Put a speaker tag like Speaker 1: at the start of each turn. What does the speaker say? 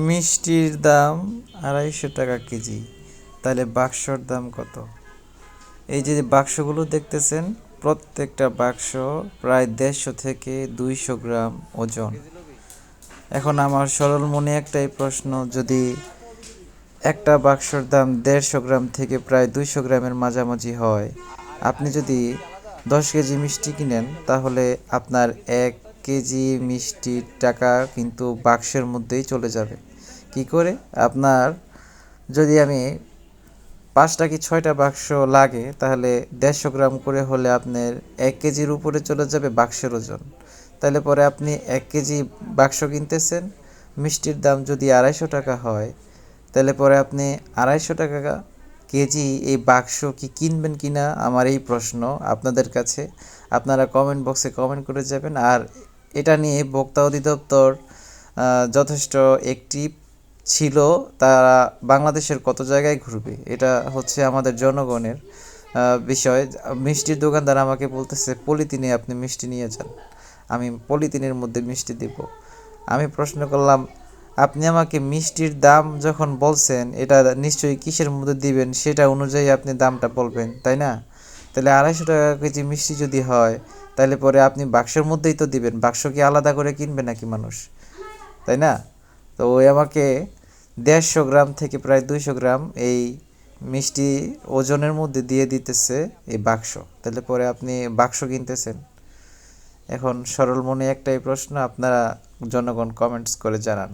Speaker 1: মিষ্টির দাম 250 টাকা কেজি, তাহলে বাক্সর দাম কত? এই যে বাক্সগুলো দেখতেছেন, প্রত্যেকটা বাক্স প্রায় 150 থেকে 200 গ্রাম ওজন। এখন আমার সরল মনে একটাই প্রশ্ন, যদি একটা বাক্সর দাম 150 গ্রাম থেকে প্রায় 200 গ্রামের মাঝামাঝি হয়, আপনি যদি 10 কেজি মিষ্টি কিনেন, তাহলে আপনার 1 কেজি মিষ্টির টাকা কিন্তু বাক্সের মধ্যেই চলে যাবে। কি করে? আপনার যদি আমি 5টা কি 6টা বাক্স লাগে, তাহলে 150 গ্রাম করে হলে আপনার 1 কেজির উপরে চলে যাবে বাক্সের ওজন। তাহলে পরে আপনি 1 কেজি বাক্স কিনতেছেন, মিষ্টির দাম যদি 250 টাকা হয়, তাহলে পরে আপনি 250 টাকা কেজি এই বাক্স কি কিনবেন কিনা, আমার এই প্রশ্ন আপনাদের কাছে। আপনারা কমেন্ট বক্সে কমেন্ট করে যাবেন। আর এটা নিয়ে ভোক্তা অধিদপ্তর যথেষ্ট অ্যাক্টিভ ছিল। তারা বাংলাদেশের কত জায়গায় ঘুরবে, এটা হচ্ছে আমাদের জনগণের বিষয়। মিষ্টির দোকানদার আমাকে বলতেছে পলিথিনে আপনি মিষ্টি নিয়ে যান, আমি পলিথিনের মধ্যে মিষ্টি দেব। আমি প্রশ্ন করলাম, আপনি আমাকে মিষ্টির দাম যখন বলছেন, এটা নিশ্চয়ই কিসের মধ্যে দিবেন সেটা অনুযায়ী আপনি দামটা বলবেন, তাই না? তাহলে 250 টাকা কেজি মিষ্টি যদি হয়, তাহলে পরে আপনি বাক্সের মধ্যেই তো দিবেন। বাক্স কি আলাদা করে কিনবে নাকি মানুষ, তাই না? তো ওই আমাকে 150 গ্রাম থেকে প্রায় 200 গ্রাম এই মিষ্টি ওজনের মধ্যে দিয়ে দিতেছে এই বাক্স। তাহলে পরে আপনি বাক্স কিনতেছেন। এখন সরল মনে একটাই প্রশ্ন, আপনারা জনগণ কমেন্টস করে জানান।